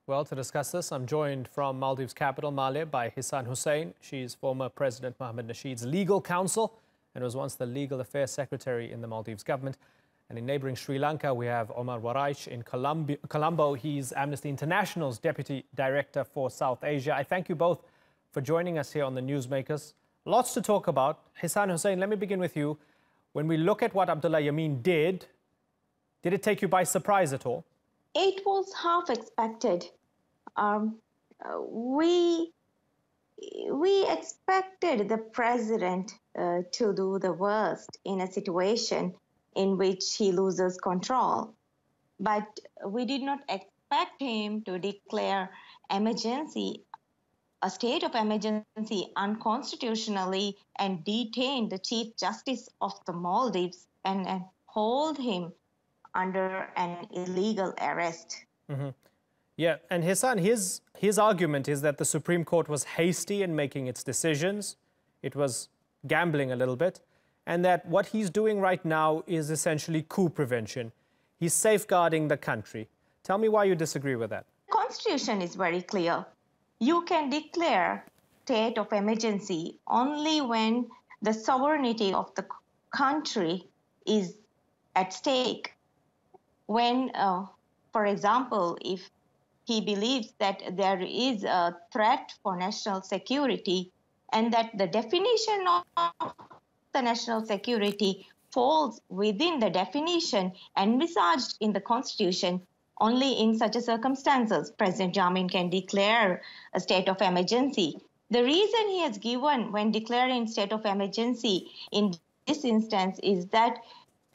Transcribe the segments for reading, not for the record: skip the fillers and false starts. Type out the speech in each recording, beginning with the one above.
Well, to discuss this, I'm joined from Maldives' capital, Malé, by Hisaan Hussain. She's former President Mohamed Nasheed's legal counsel and was once the legal affairs secretary in the Maldives government. And in neighboring Sri Lanka, we have Omar Waraich in Colombo. He's Amnesty International's deputy director for South Asia. I thank you both for joining us here on the Newsmakers. Lots to talk about. Hisaan Hussain, let me begin with you. When we look at what Abdulla Yameen did it take you by surprise at all? It was half expected. We expected the president to do the worst in a situation in which he loses control. But we did not expect him to declare emergency, a state of emergency unconstitutionally, and detain the Chief Justice of the Maldives and hold him under an illegal arrest. Mm-hmm. Yeah, and Hisaan, his argument is that the Supreme Court was hasty in making its decisions. It was gambling a little bit. And that what he's doing right now is essentially coup prevention. He's safeguarding the country. Tell me why you disagree with that. The Constitution is very clear. You can declare state of emergency only when the sovereignty of the country is at stake. When, for example, if he believes that there is a threat for national security and that the definition of the national security falls within the definition envisaged in the Constitution, only in such a circumstances President Yameen can declare a state of emergency. The reason he has given when declaring state of emergency in this instance is that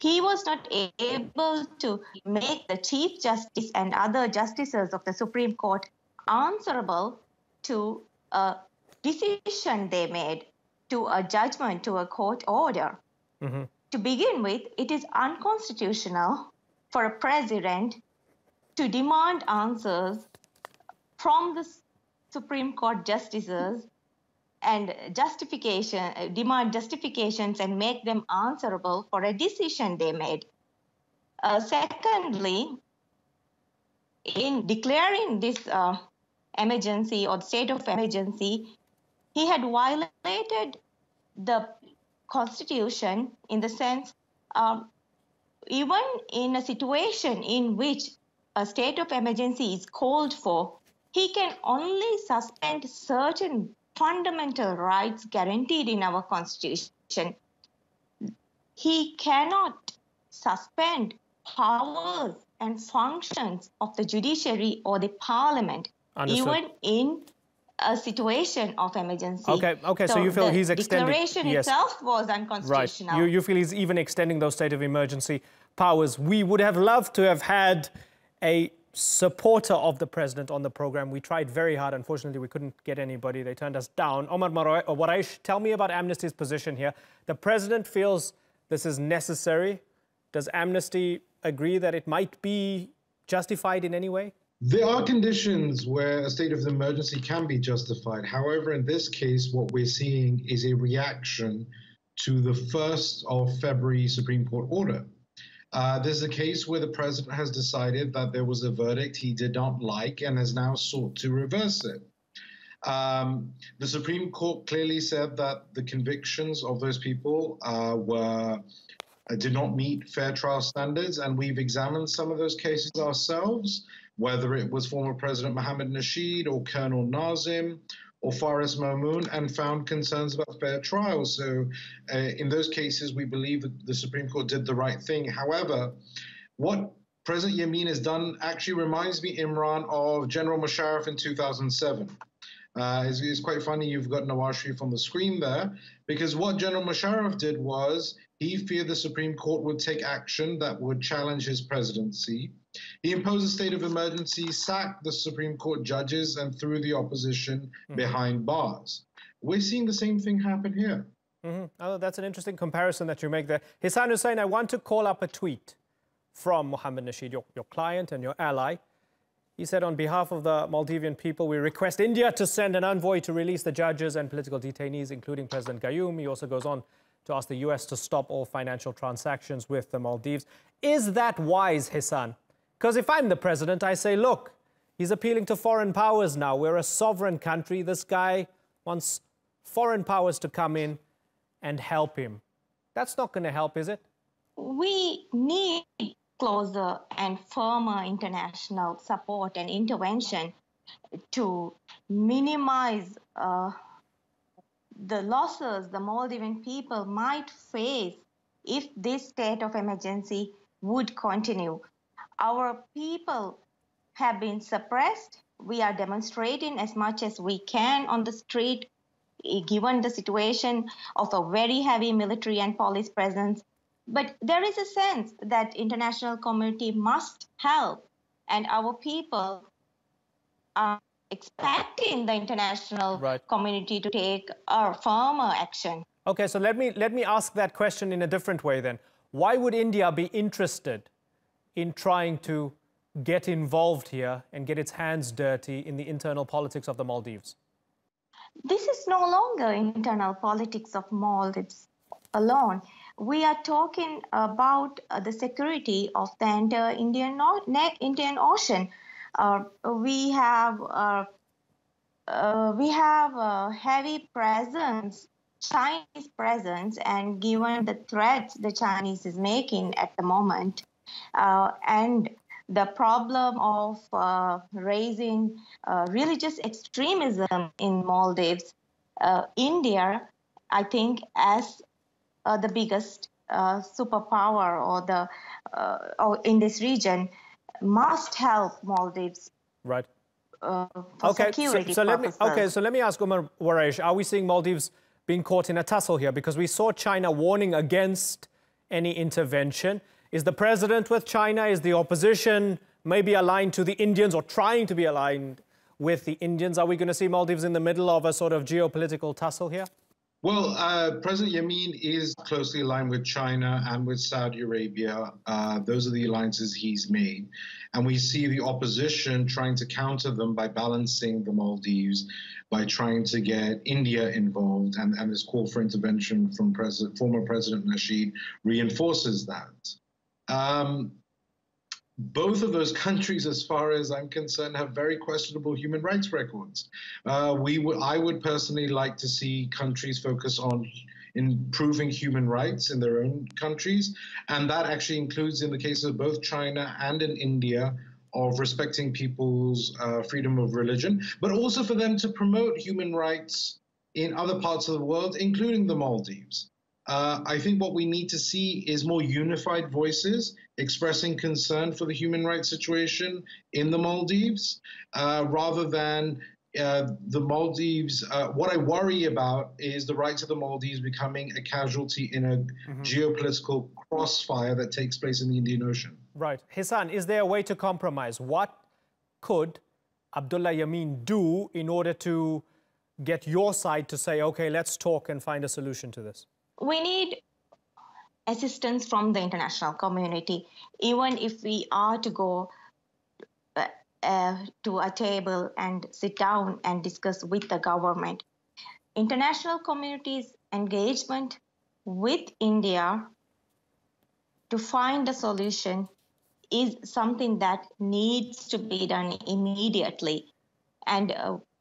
he was not able to make the Chief Justice and other justices of the Supreme Court answerable to a decision they made, to a judgment, to a court order. Mm-hmm. To begin with, it is unconstitutional for a president to demand answers from the Supreme Court justices and demand justifications and make them answerable for a decision they made. Secondly, in declaring this emergency or state of emergency, he had violated the Constitution in the sense, even in a situation in which a state of emergency is called for, he can only suspend certain fundamental rights guaranteed in our Constitution. He cannot suspend powers and functions of the judiciary or the parliament, Understood. Even in a situation of emergency. Okay. So you feel he's extending... The declaration itself was unconstitutional. Right. You feel he's even extending those state of emergency powers. We would have loved to have had a supporter of the president on the program. We tried very hard. Unfortunately, we couldn't get anybody. They turned us down. Omar Waraich, tell me about Amnesty's position here. The president feels this is necessary. Does Amnesty agree that it might be justified in any way? There are conditions where a state of emergency can be justified. However, in this case, what we're seeing is a reaction to the 1st of February Supreme Court order. This is a case where the president has decided that there was a verdict he did not like and has now sought to reverse it. The Supreme Court clearly said that the convictions of those people did not meet fair trial standards, and we've examined some of those cases ourselves, whether it was former President Mohamed Nasheed or Colonel Nazim or Faris Mamoon, and found concerns about fair trial. So in those cases, we believe that the Supreme Court did the right thing. However, what President Yameen has done actually reminds me, Imran, of General Musharraf in 2007. It's quite funny you've got Nawaz Sharif on the screen there, because what General Musharraf did was he feared the Supreme Court would take action that would challenge his presidency. He imposed a state of emergency, sacked the Supreme Court judges, and threw the opposition behind bars. We're seeing the same thing happen here. Oh, that's an interesting comparison that you make there. Hisaan Hussain, I want to call up a tweet from Mohamed Nasheed, your client and your ally. He said, on behalf of the Maldivian people, we request India to send an envoy to release the judges and political detainees, including President Gayoom. He also goes on to ask the US to stop all financial transactions with the Maldives. Is that wise, Hisaan? Because if I'm the president, I say, look, He's appealing to foreign powers now. We're a sovereign country. This guy wants foreign powers to come in and help him. That's not going to help, is it? We need closer and firmer international support and intervention to minimize the losses the Maldivian people might face if this state of emergency would continue. Our people have been suppressed. We are demonstrating as much as we can on the street, given the situation of a very heavy military and police presence. But there is a sense that international community must help, and our people are expecting the international community to take a firmer action. Okay, so let me ask that question in a different way then. Why would India be interested in trying to get involved here and get its hands dirty in the internal politics of the Maldives? This is no longer internal politics of Maldives alone. We are talking about the security of the entire Indian Ocean. We have a heavy presence, Chinese presence, and given the threats the Chinese is making at the moment, and the problem of raising religious extremism in Maldives, India, I think, as the biggest superpower or in this region, must help Maldives. Right. For security purposes. So let me ask Omar Waraich, are we seeing Maldives being caught in a tussle here? Because we saw China warning against any intervention. Is the president with China? Is the opposition maybe aligned to the Indians or trying to be aligned with the Indians? Are we going to see Maldives in the middle of a sort of geopolitical tussle here? Well, President Yameen is closely aligned with China and with Saudi Arabia. Those are the alliances he's made. And we see the opposition trying to counter them by balancing the Maldives, by trying to get India involved. And this call for intervention from former President Nasheed reinforces that. Both of those countries, as far as I'm concerned, have very questionable human rights records. I would personally like to see countries focus on improving human rights in their own countries, and that actually includes, in the case of both China and in India, of respecting people's freedom of religion, but also for them to promote human rights in other parts of the world, including the Maldives. I think what we need to see is more unified voices expressing concern for the human rights situation in the Maldives, rather than the Maldives. What I worry about is the rights of the Maldives becoming a casualty in a geopolitical crossfire that takes place in the Indian Ocean. Right. Hisaan, is there a way to compromise? What could Abdulla Yameen do in order to get your side to say, okay, let's talk and find a solution to this? We need assistance from the international community, even if we are to go to a table and sit down and discuss with the government. International community's engagement with India to find a solution is something that needs to be done immediately. And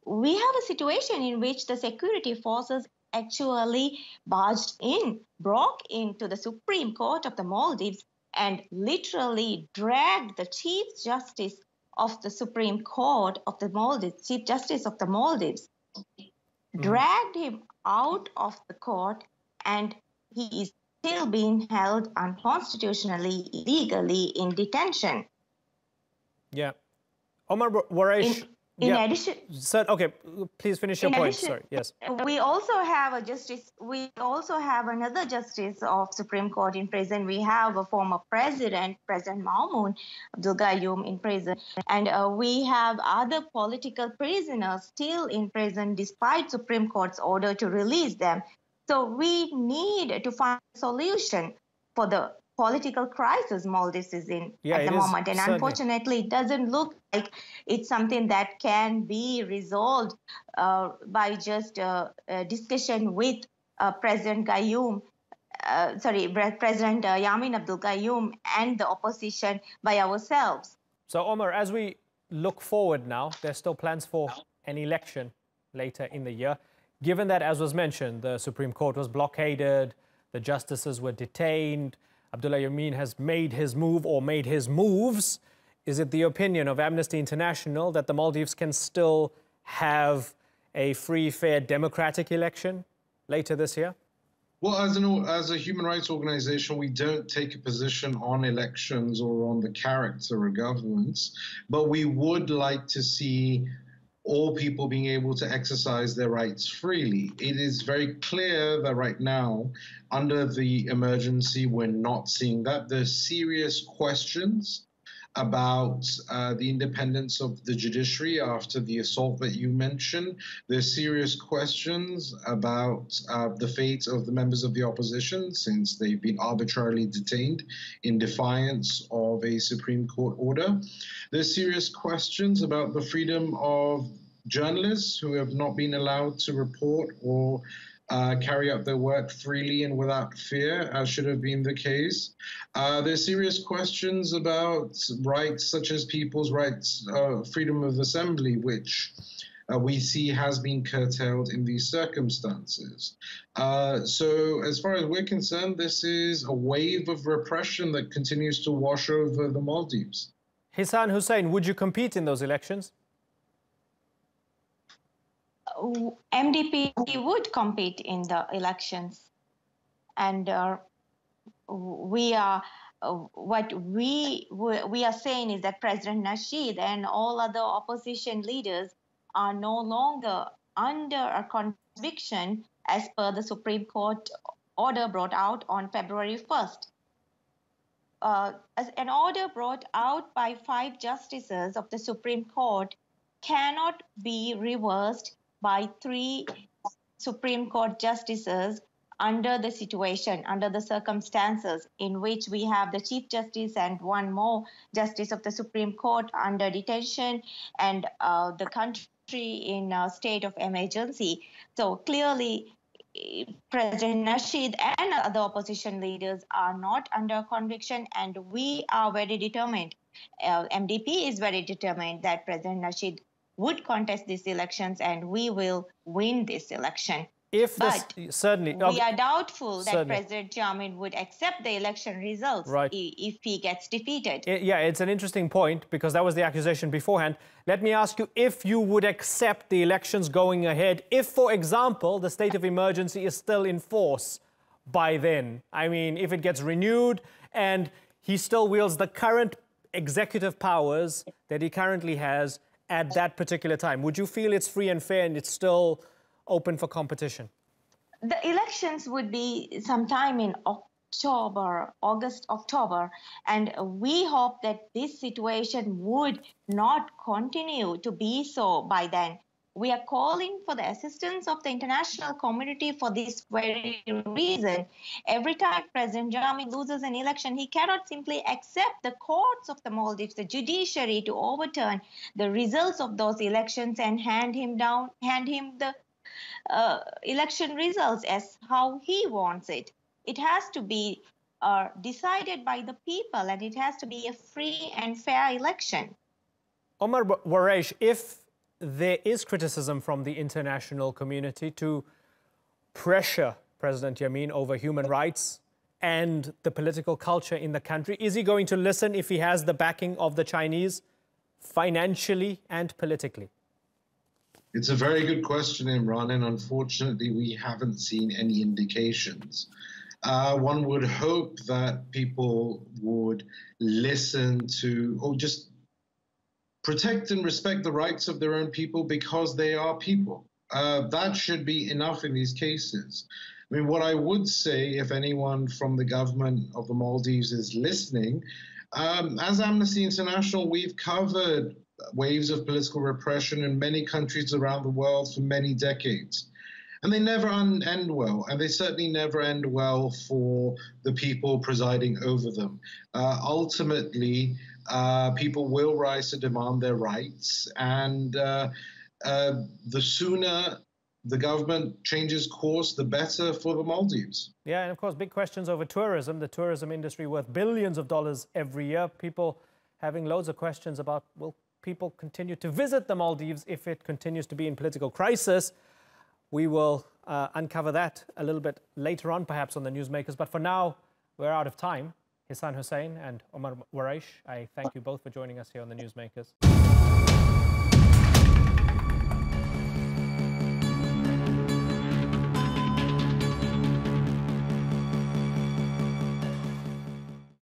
we have a situation in which the security forces actually broke into the Supreme Court of the Maldives and literally dragged the Chief Justice of the Supreme Court of the Maldives, Chief Justice of the Maldives, dragged him out of the court, and he is still being held unconstitutionally, illegally in detention. Yeah. Omar Waraich. In addition, sir, okay, please finish your point. Sorry, yes. We also have a justice. We also have another justice of Supreme Court in prison. We have a former president, President Mohamed Abdulla Yameen, in prison, and we have other political prisoners still in prison despite Supreme Court's order to release them. So we need to find a solution for the political crisis Maldives is in at the moment. And certainly, unfortunately, it doesn't look like it's something that can be resolved by just a discussion with President President Yameen Abdulla Yameen and the opposition by ourselves. So, Omar, as we look forward now? There's still plans for an election later in the year. Given that, as was mentioned, the Supreme Court was blockaded, the justices were detained, Abdulla Yameen has made his move or made his moves, is it the opinion of Amnesty International that the Maldives can still have a free, fair, democratic election later this year? Well, as a human rights organization, we don't take a position on elections or on the character of governments, but we would like to see all people being able to exercise their rights freely. It is very clear that right now, under the emergency, we're not seeing that. There's serious questions about the independence of the judiciary after the assault that you mentioned. There's serious questions about the fate of the members of the opposition, since they've been arbitrarily detained in defiance of a Supreme Court order. There's serious questions about the freedom of journalists who have not been allowed to report or carry out their work freely and without fear, as should have been the case. There's serious questions about rights such as people's rights, freedom of assembly, which we see has been curtailed in these circumstances. So as far as we're concerned, this is a wave of repression that continues to wash over the Maldives. Hisaan Hussain, would you compete in those elections? MDP would compete in the elections, and what we are saying is that President Nasheed and all other opposition leaders are no longer under a conviction as per the Supreme Court order brought out on February 1st. As an order brought out by 5 justices of the Supreme Court cannot be reversed by 3 Supreme Court justices under the situation, under the circumstances in which we have the Chief Justice and 1 more Justice of the Supreme Court under detention, and the country in a state of emergency. So clearly, President Nasheed and other opposition leaders are not under conviction, and we are very determined. MDP is very determined that President Nasheed would contest these elections, and we will win this election. Certainly, we are doubtful that certainly. President Yameen would accept the election results if he gets defeated. Yeah, it's an interesting point, because that was the accusation beforehand. Let me ask you if you would accept the elections going ahead if, for example, the state of emergency is still in force by then. I mean, if it gets renewed and he still wields the current executive powers that he currently has at that particular time. Would you feel it's free and fair and it's still open for competition? The elections would be sometime in August, October, and we hope that this situation would not continue to be so by then. We are calling for the assistance of the international community for this very reason. Every time President Yameen loses an election, he cannot simply accept the courts of the Maldives, the judiciary, to overturn the results of those elections and hand him the election results as how he wants it. It has to be decided by the people, and it has to be a free and fair election. Omar, Waraich, if there is criticism from the international community to pressure President Yameen over human rights and the political culture in the country, is he going to listen if he has the backing of the Chinese financially and politically? It's a very good question, Imran, and unfortunately we haven't seen any indications. One would hope that people would listen to, or just protect and respect the rights of their own people because they are people. That should be enough in these cases. I mean, what I would say, if anyone from the government of the Maldives is listening, as Amnesty International, we've covered waves of political repression in many countries around the world for many decades. And they never end well, and they certainly never end well for the people presiding over them. Ultimately, people will rise to demand their rights, and the sooner the government changes course, the better for the Maldives. Yeah, and of course, big questions over tourism. The tourism industry worth billions of dollars every year. People having loads of questions about, well, people continue to visit the Maldives if it continues to be in political crisis? We will uncover that a little bit later on, perhaps on the Newsmakers. But for now, we're out of time. Hisaan Hussain and Omar Waraich, I thank you both for joining us here on the Newsmakers.